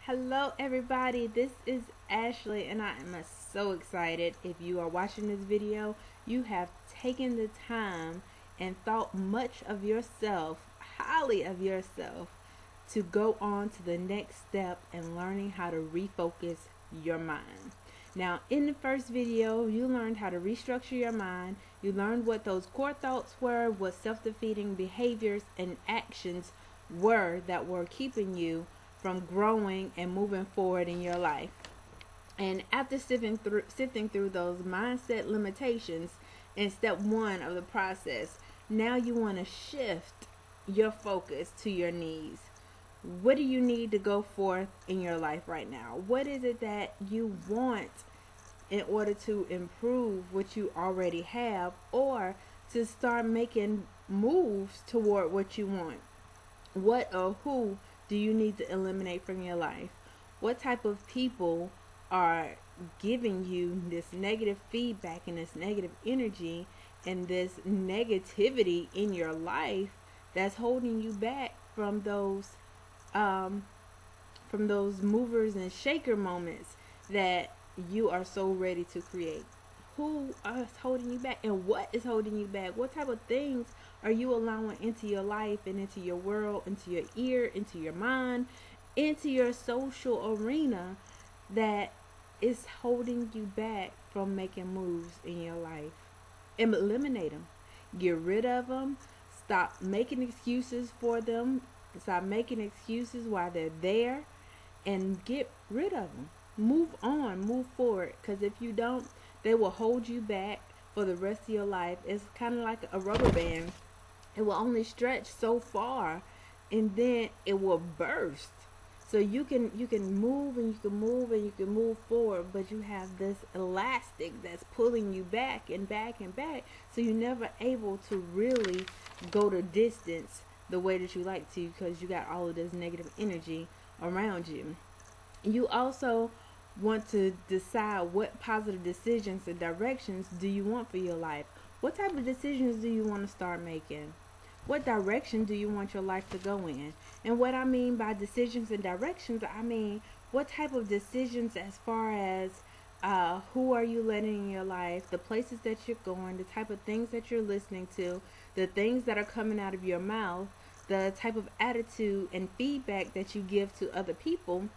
Hello, everybody. This is Ashley, and I am so excited. If you are watching this video, you have taken the time and thought much of yourself, highly of yourself, to go on to the next step in learning how to refocus your mind. Now, in the first video, you learned how to restructure your mind. You learned what those core thoughts were, what self-defeating behaviors and actions were that were keeping you from growing and moving forward in your life. And after sifting through those mindset limitations in step one of the process, now you want to shift your focus to your needs. What do you need to go forth in your life right now? What is it that you want in order to improve what you already have, or to start making moves toward what you want? What or who do you need to eliminate from your life? What type of people are giving you this negative feedback and this negative energy and this negativity in your life that's holding you back from those movers and shaker moments that you are so ready to create? Who is holding you back, and what is holding you back? What type of things are you allowing into your life and into your world, into your ear, into your mind, into your social arena that is holding you back from making moves in your life? And eliminate them. Get rid of them. Stop making excuses for them. Stop making excuses while they're there, and get rid of them. Move on, move forward, because if you don't, they will hold you back for the rest of your life. It's kind of like a rubber band. It will only stretch so far, and then it will burst. So you can move and you can move and you can move forward, but you have this elastic that's pulling you back and back and back, so you're never able to really go the distance the way that you like to, because you got all of this negative energy around you. You also want to decide what positive decisions and directions do you want for your life. What type of decisions do you want to start making? What direction do you want your life to go in? And what I mean by decisions and directions, I mean what type of decisions as far as who are you letting in your life, the places that you're going, the type of things that you're listening to, the things that are coming out of your mouth, the type of attitude and feedback that you give to other people.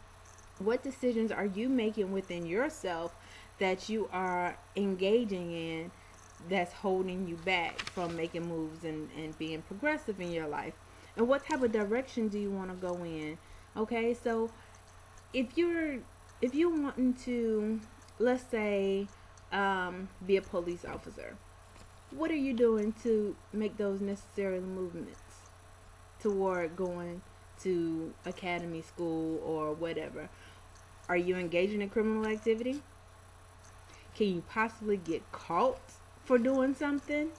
What decisions are you making within yourself that you are engaging in that's holding you back from making moves and being progressive in your life? And what type of direction do you want to go in? Okay, so if you're wanting to, let's say, be a police officer, what are you doing to make those necessary movements toward going to academy school or whatever? Are you engaging in criminal activity? Can you possibly get caught for doing something?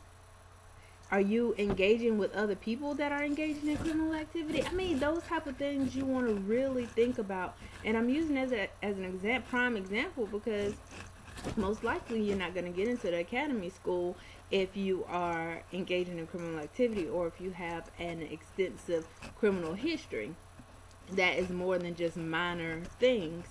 Are you engaging with other people that are engaging in criminal activity? I mean, those type of things you want to really think about. And I'm using as an prime example because most likely you're not going to get into the academy school if you are engaging in criminal activity, or if you have an extensive criminal history that is more than just minor things.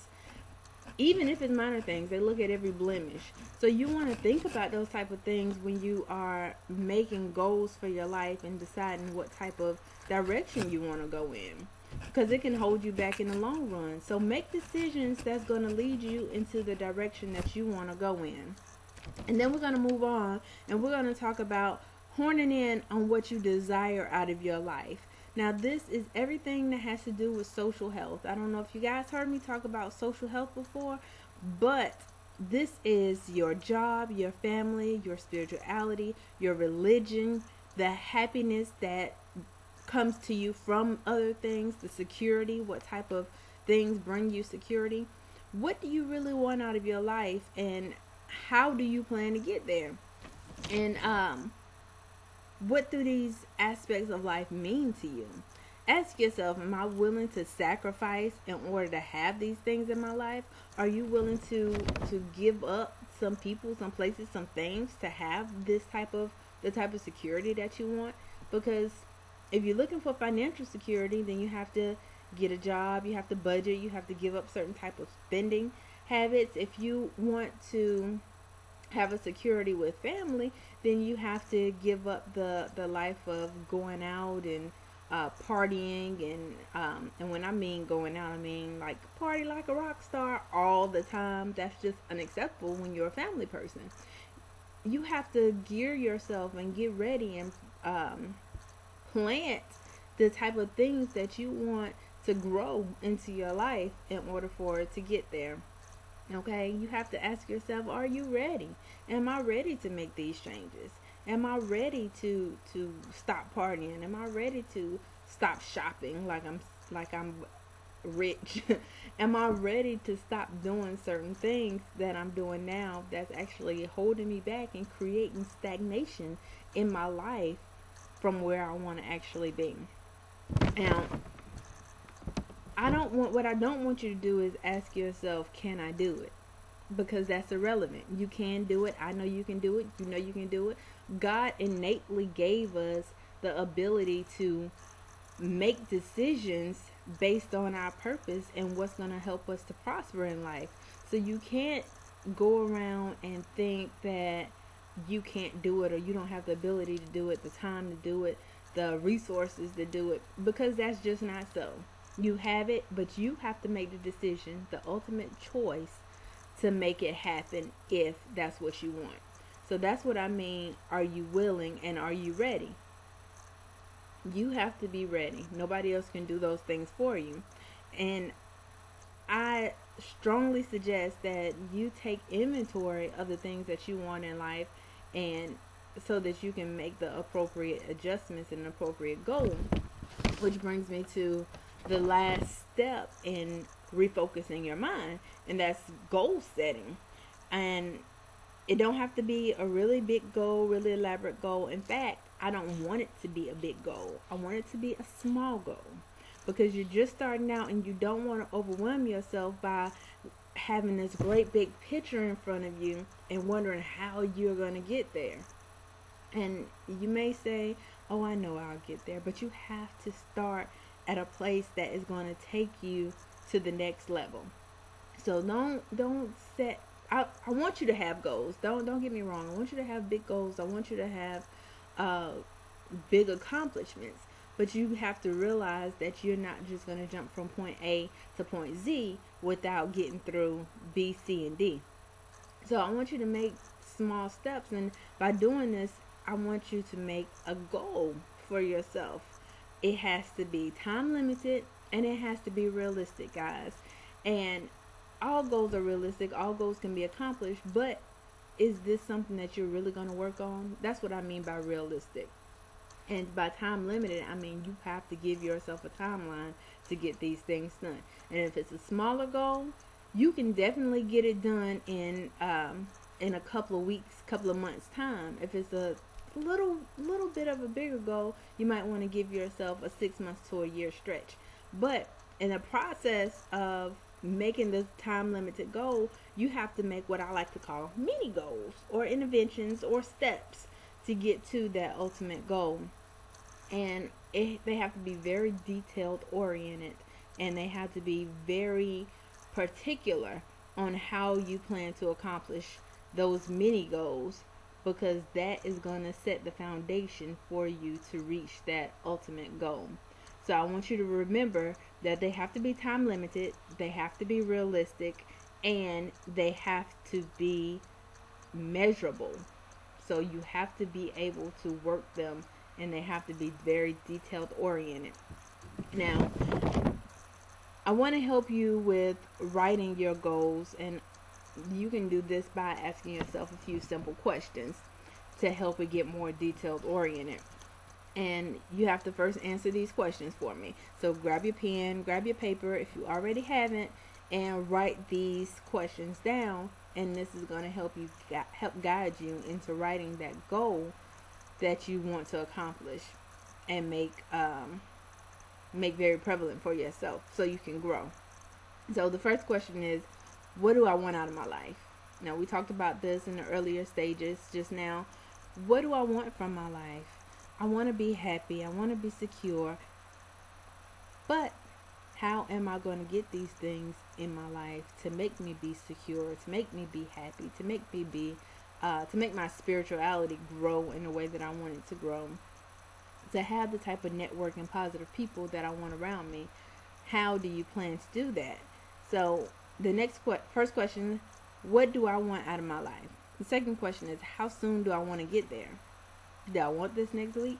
Even if it's minor things, they look at every blemish. So you want to think about those type of things when you are making goals for your life and deciding what type of direction you want to go in, because it can hold you back in the long run. So make decisions that's going to lead you into the direction that you want to go in. And then we're going to move on, and we're going to talk about honing in on what you desire out of your life. Now, this is everything that has to do with social health. I don't know if you guys heard me talk about social health before, but this is your job, your family, your spirituality, your religion, the happiness that comes to you from other things, the security, what type of things bring you security. What do you really want out of your life, and how do you plan to get there? And what do these aspects of life mean to you? Ask yourself, am I willing to sacrifice in order to have these things in my life? Are you willing to give up some people, some places, some things to have the type of security that you want? Because If you're looking for financial security, then you have to get a job, you have to budget, you have to give up certain type of spending habits. If you want to have a security with family, then you have to give up the life of going out and partying, and when I mean going out, I mean like party like a rock star all the time. That's just unacceptable when you're a family person. You have to gear yourself and get ready and plant the type of things that you want to grow into your life in order for it to get there. Okay, you have to ask yourself, are you ready? Am I ready to make these changes? Am I ready to stop partying? Am I ready to stop shopping like I'm rich? Am I ready to stop doing certain things that I'm doing now that's actually holding me back and creating stagnation in my life from where I want to actually be? Now, what I don't want you to do is ask yourself, can I do it? Because that's irrelevant. You can do it. I know you can do it. You know you can do it. God innately gave us the ability to make decisions based on our purpose and what's going to help us to prosper in life. So you can't go around and think that you can't do it, or you don't have the ability to do it, the time to do it, the resources to do it, because that's just not so. You have it, but you have to make the decision, the ultimate choice, to make it happen if that's what you want. So that's what I mean. Are you willing and are you ready? You have to be ready. Nobody else can do those things for you. And I strongly suggest that you take inventory of the things that you want in life, and so that you can make the appropriate adjustments and appropriate goal. Which brings me to the last step in refocusing your mind, and that's goal setting. And it don't have to be a really big goal, really elaborate goal. In fact, I don't want it to be a big goal. I want it to be a small goal, because you're just starting out and you don't want to overwhelm yourself by having this great big picture in front of you and wondering how you're going to get there. And you may say, oh, I know I'll get there, but you have to start at a place that is going to take you to the next level. So don't set. I want you to have goals. Don't get me wrong. I want you to have big goals. I want you to have big accomplishments. But you have to realize that you're not just going to jump from point A to point Z without getting through B, C, and D. So I want you to make small steps, and by doing this, I want you to make a goal for yourself. It has to be time limited, and it has to be realistic, guys. And all goals are realistic. All goals can be accomplished, but is this something that you're really going to work on? That's what I mean by realistic. And by time limited, I mean you have to give yourself a timeline to get these things done. And if it's a smaller goal, you can definitely get it done in a couple of weeks, couple of months time. If it's a little bit of a bigger goal, you might want to give yourself a 6 months to a year stretch. But in the process of making this time limited goal, you have to make what I like to call mini goals or interventions or steps to get to that ultimate goal. And they have to be very detailed oriented, and they have to be very particular on how you plan to accomplish those mini goals, because that is going to set the foundation for you to reach that ultimate goal. So I want you to remember that they have to be time limited, they have to be realistic, and they have to be measurable. So you have to be able to work them, and they have to be very detailed oriented. Now, I want to help you with writing your goals, and you can do this by asking yourself a few simple questions to help it get more detailed oriented. And you have to first answer these questions for me. So grab your pen, grab your paper if you already haven't, and write these questions down. And this is going to help guide you into writing that goal that you want to accomplish and make very prevalent for yourself so you can grow. So the first question is, what do I want out of my life? Now, we talked about this in the earlier stages just now. What do I want from my life? I want to be happy. I want to be secure. But how am I going to get these things in my life to make me be secure, to make me be happy, to make me be, to make my spirituality grow in the way that I want it to grow, to have the type of network and positive people that I want around me? How do you plan to do that? So the first question, what do I want out of my life? The second question is, how soon do I want to get there? Do I want this next week?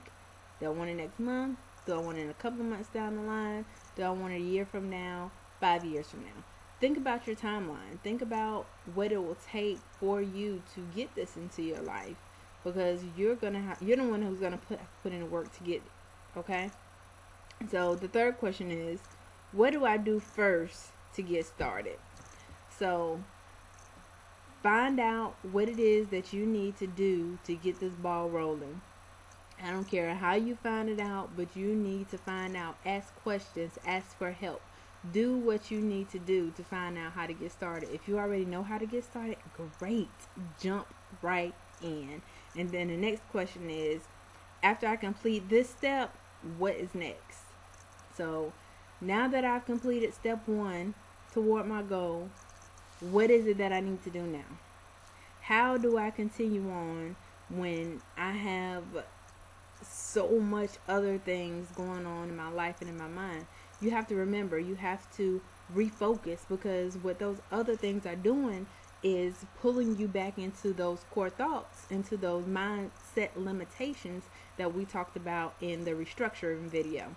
Do I want it next month? Do I want it in a couple months down the line? Do I want it a year from now? 5 years from now? Think about your timeline. Think about what it will take for you to get this into your life, because you're the one who's gonna put in the work to get it. Okay. So the third question is, what do I do first to get started? So find out what it is that you need to do to get this ball rolling. I don't care how you find it out, but you need to find out. Ask questions, ask for help. Do what you need to do to find out how to get started. If you already know how to get started, great. Jump right in. And then the next question is, after I complete this step, what is next? So now that I've completed step 1 toward my goal, what is it that I need to do now? How do I continue on when I have so much other things going on in my life and in my mind? You have to remember, you have to refocus, because what those other things are doing is pulling you back into those core thoughts, into those mindset limitations that we talked about in the restructuring video.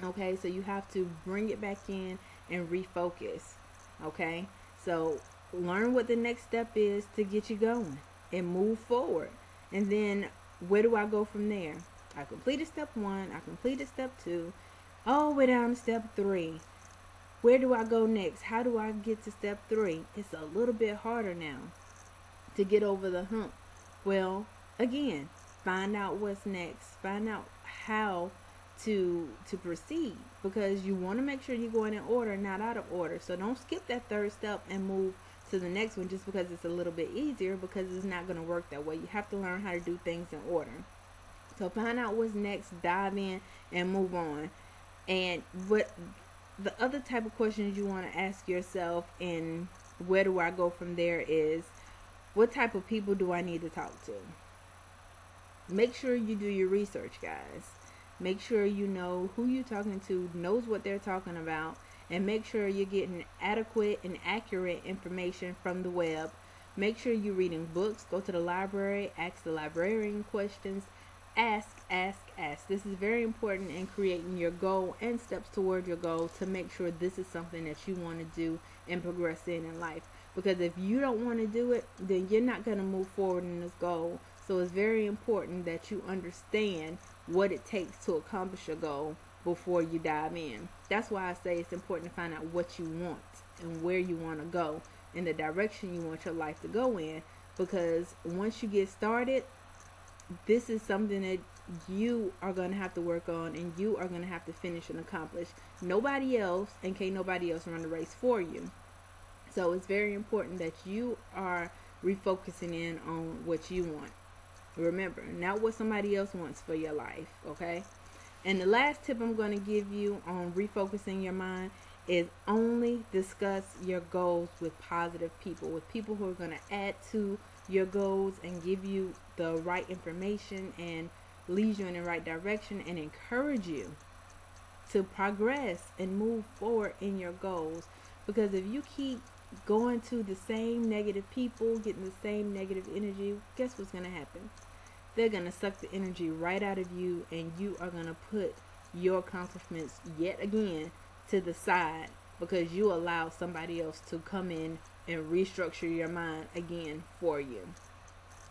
Okay, so you have to bring it back in and refocus. Okay, so learn what the next step is to get you going and move forward. And then where do I go from there? I completed step 1, I completed step 2, all the way down to step 3. Where do I go next? How do I get to step 3? It's a little bit harder now to get over the hump. Well, again, find out what's next. Find out how to proceed, because you want to make sure you're going in order, not out of order. So don't skip that third step and move to the next one just because it's a little bit easier, because it's not going to work that way. You have to learn how to do things in order. So find out what's next, dive in, and move on. And what the other type of questions you want to ask yourself, and where do I go from there, is, what type of people do I need to talk to? Make sure you do your research, guys. Make sure you know who you're talking to, knows what they're talking about, and make sure you're getting adequate and accurate information from the web. Make sure you're reading books. Go to the library, ask the librarian questions. Ask. This is very important in creating your goal and steps toward your goal, to make sure this is something that you want to do and progress in life. Because if you don't want to do it, then you're not going to move forward in this goal. So it's very important that you understand what it takes to accomplish your goal before you dive in. That's why I say it's important to find out what you want and where you want to go, and the direction you want your life to go in. Because once you get started, this is something that you are going to have to work on, and you are going to have to finish and accomplish. Nobody else, and can't nobody else run the race for you. So it's very important that you are refocusing in on what you want. Remember, not what somebody else wants for your life, okay? And the last tip I'm going to give you on refocusing your mind is only discuss your goals with positive people, with people who are going to add to your goals and give you the right information and lead you in the right direction and encourage you to progress and move forward in your goals. Because if you keep going to the same negative people, getting the same negative energy, guess what's going to happen? They're going to suck the energy right out of you, and you are going to put your accomplishments yet again to the side, because you allow somebody else to come in and restructure your mind again for you.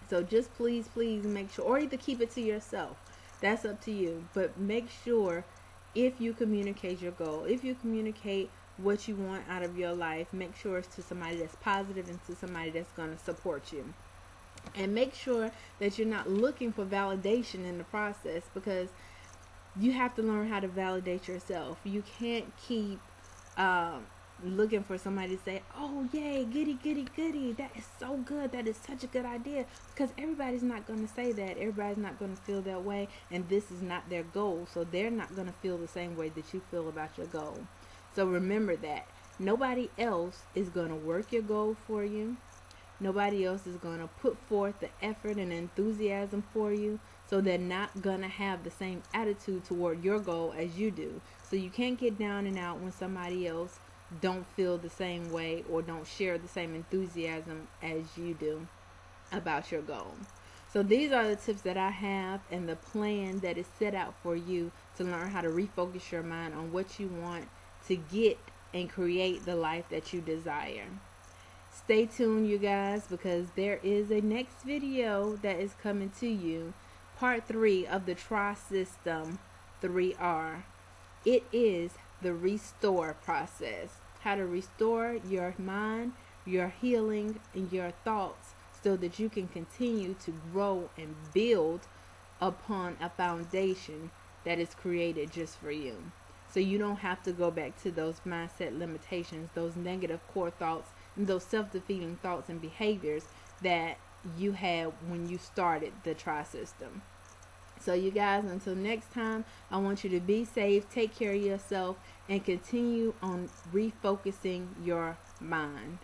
So just please make sure, or either keep it to yourself. That's up to you. But make sure, if you communicate your goal, if you communicate what you want out of your life, make sure it's to somebody that's positive and to somebody that's going to support you. And make sure that you're not looking for validation in the process, because you have to learn how to validate yourself. You can't keep looking for somebody to say, oh yay, goody goody goody, that is so good, that is such a good idea, because everybody's not going to say that. Everybody's not going to feel that way, and this is not their goal, so they're not going to feel the same way that you feel about your goal. So remember that nobody else is going to work your goal for you. Nobody else is going to put forth the effort and enthusiasm for you, so they're not going to have the same attitude toward your goal as you do. So you can't get down and out when somebody else don't feel the same way or don't share the same enthusiasm as you do about your goal. So these are the tips that I have and the plan that is set out for you to learn how to refocus your mind on what you want to get and create the life that you desire. Stay tuned, you guys, because there is a next video that is coming to you. Part 3 of the TRI system 3R. It is the restore process. How to restore your mind, your healing, and your thoughts so that you can continue to grow and build upon a foundation that is created just for you. So you don't have to go back to those mindset limitations, those negative core thoughts, and those self-defeating thoughts and behaviors that you had when you started the TRI system. So you guys, until next time, I want you to be safe, take care of yourself, and continue on refocusing your mind.